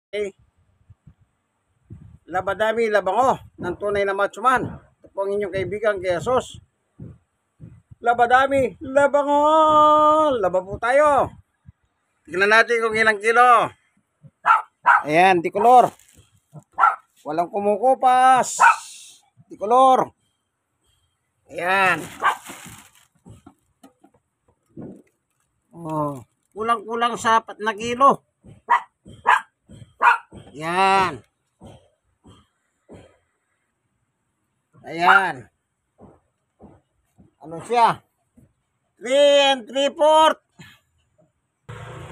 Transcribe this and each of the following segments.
Okay. Labadami, labango ng tunay na matsuman. Ito po ang inyong kaibigan kay Jesus. Labadami, labango! Laba po tayo. Tignan natin kung ilang kilo. Ayan, tikolor. Walang kumukupas. Tikolor. Ayan. Oh, kulang-kulang sa 4 na kilo. Ayan. Ayan. Ano siya? 3 and 3/4.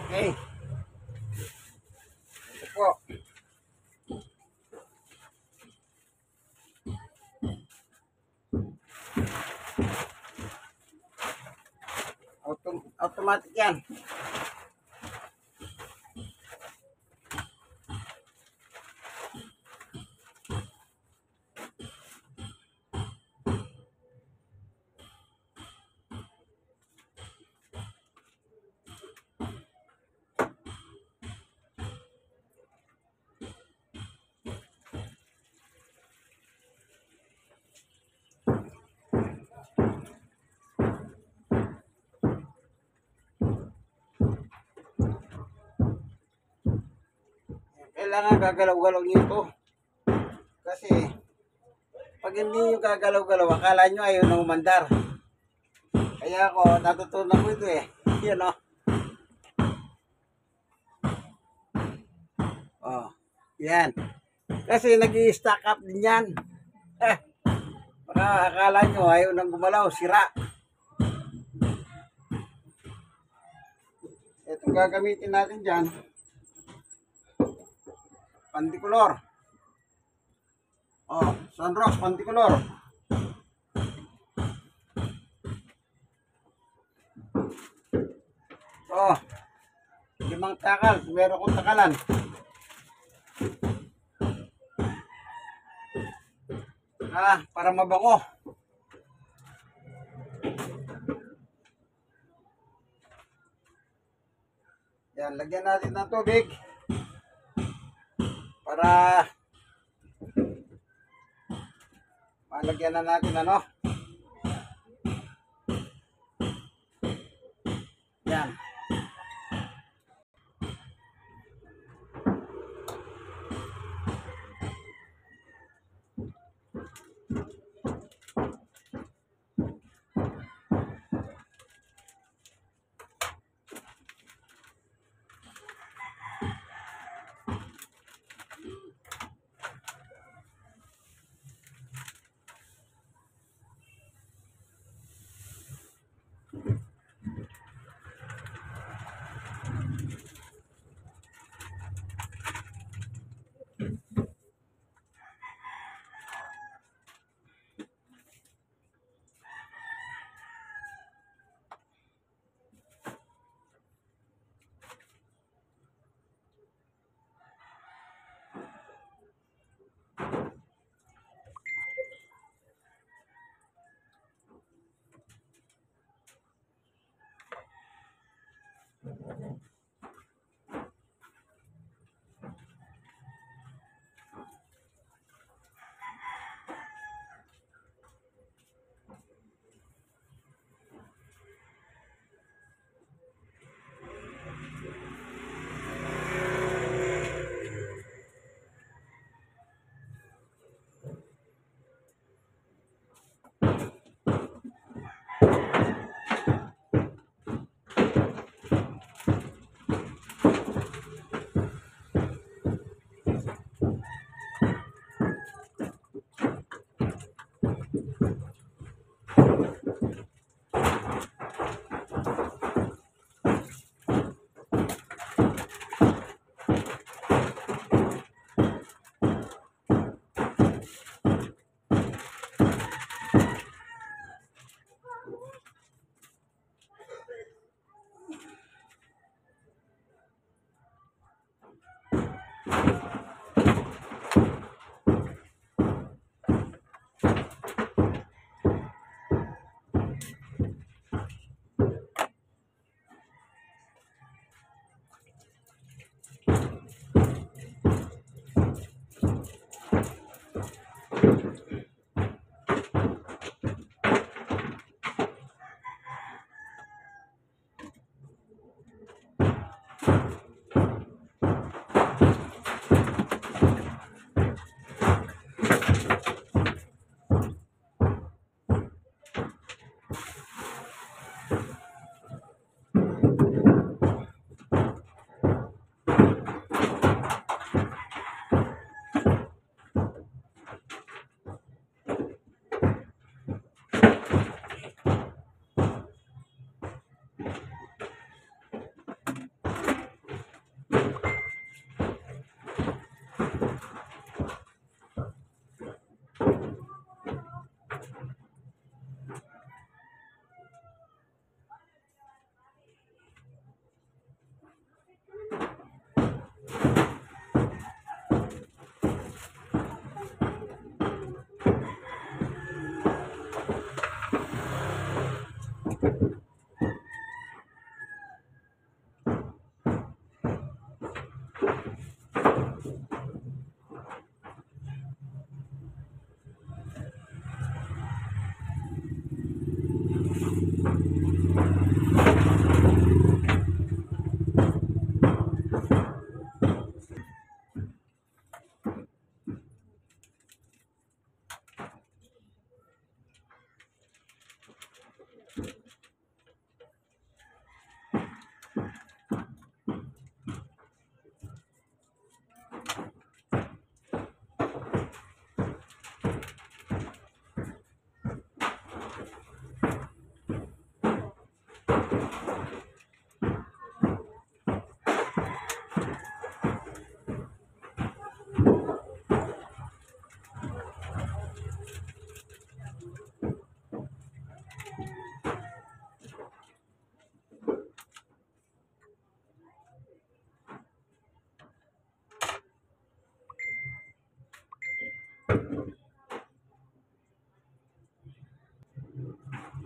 Okay. Ito po. Automatic yan. Kailangan gagalaw-galaw niyo ito. Kasi, pag hindi nyo gagalaw-galaw, akala nyo ayaw na umandar. Kaya ako, natutunan ko ito eh. Yan o. Oh, yan. Kasi nag-i-stack up din yan. Baka akala nyo ayaw nang gumalaw, sira. Itong gagamitin natin dyan. Panticolor. Oh, Sunrox Panticolor. Oh, 5 takal. Meron kong takalan. Para mabango. Yan, lagyan natin ng tubig. Para malagyan na natin ano. Yan.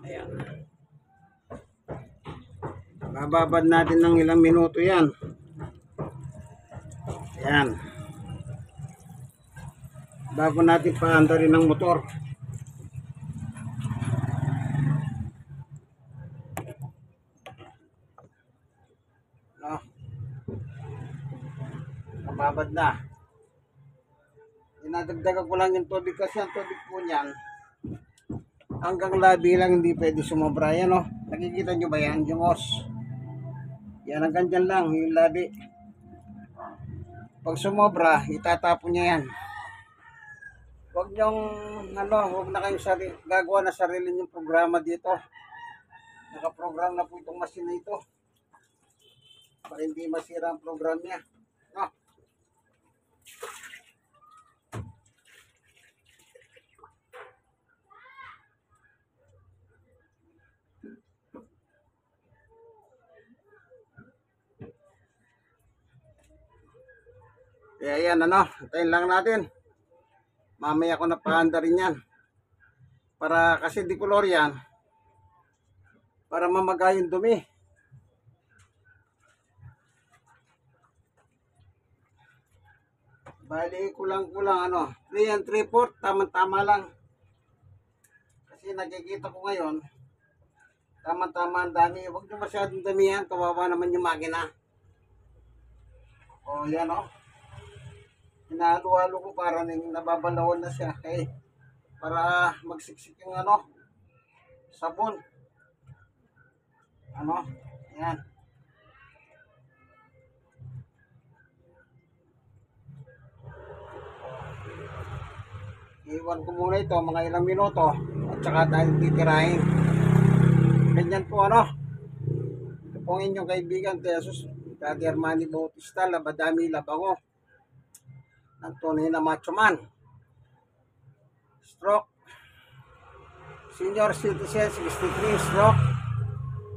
Ayan. Bababad natin ng ilang minuto yan. Ayan. Bago natin paandarin ng motor. No? Bababad na. Dinadagdagan ko lang yung tubig kasi ang tubig po niyan hanggang labi lang, hindi pwede sumobra. Yan o. Nakikita nyo ba yan? Yung os. Yan hanggang dyan lang yung labi. Pag sumobra, itatapon niya yan. Huwag nyong huwag na kayong gagawa na sarili nyong programa dito. Nakaprogram na po itong machine na ito para hindi masira ang program niya. No? Kaya yan, hintayin lang natin. Mamaya ko na paanda rin yan. Para kasi di color yan. Para mamagay yung dumi. Bali, kulang-kulang 3 and 3/4, tama-tama lang. Kasi nakikita ko ngayon, tama-tama ang dami. Huwag nyo masyadong damihan, kawawa naman yung makina. O, yan hinahalo-halo ko para nababalawan na siya. Para magsiksik yung sabon. Yan. Iwan ko muna ito mga ilang minuto at saka tayo titirahin. Ganyan po ito po ang inyong kaibigan Jesus Daddy Armani Bautista, labadami labango ng tunay na macho man. Stroke senior citizen 63, stroke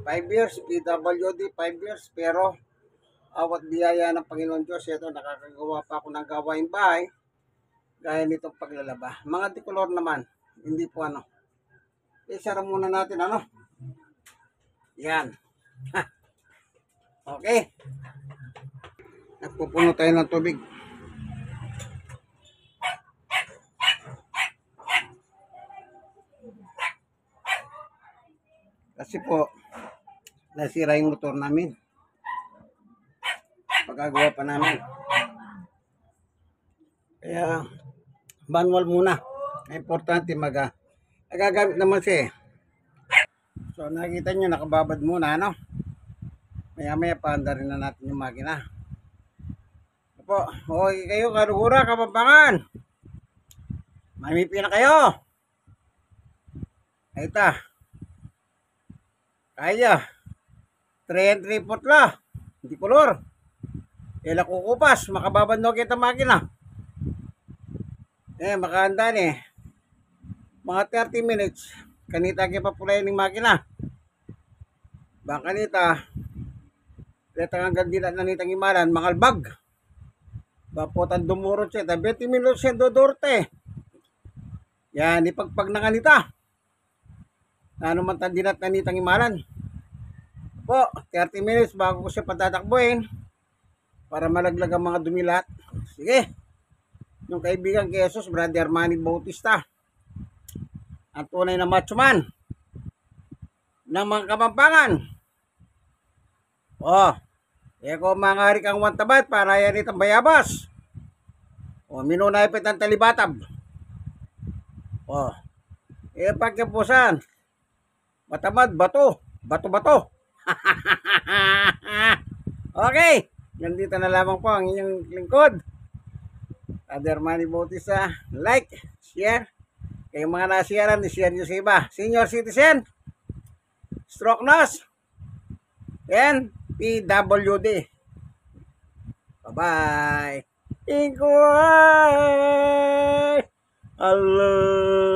5 years, PWD 5 years, pero awat biyaya ng Panginoon Diyos, ito nakakagawa pa ako ng gawaing bahay gaya nitong paglalaba. Mga decolor naman, hindi po isara muna natin yan. Okay, nagpupuno tayo ng tubig. Kasi po nasira yung motor namin pagkagawa pa namin, kaya manual muna. Importante magagamit naman siya. So nakita nyo, nakababad muna maya paanda rin na natin yung makina. Po, okay kayo Karugura, Kapampangan, mamipi na kayo. Ay ta kaya 3 and 3/4 la, hindi color. Ela kukupas, makababad no kita makina. Makahanda mga 30 minutes. Kanita kayo papulay ng makina. Bang kanita, letang ang gandila na nitang imalan, mangalbag. Baputan dumurot siya, 20 minutes siya dodorte. Yan, ipagpag na kanita. Man tandinat na nitang imalan. Po, 30 minutes bago ko siya patatakbuhin para malaglag ang mga dumilat. Sige. Yung kaibigan kay Jesus, Brother Armani Bautista, ang tunay na macho man ng mga Kapampangan. Ko mga hari kang wantabat para yan itang bayabas. Minunay pa itang talibatab. Pagkapusan, matamad, bato. Okay, nandito na lamang po ang inyong lingkod, Brother Armani Bautista. Like, share. Kayong mga nasiyaran, share nyo sa iba. Senior citizen, stroke nurse, Yan, PWD. Bye-bye. Inkoy! Allah!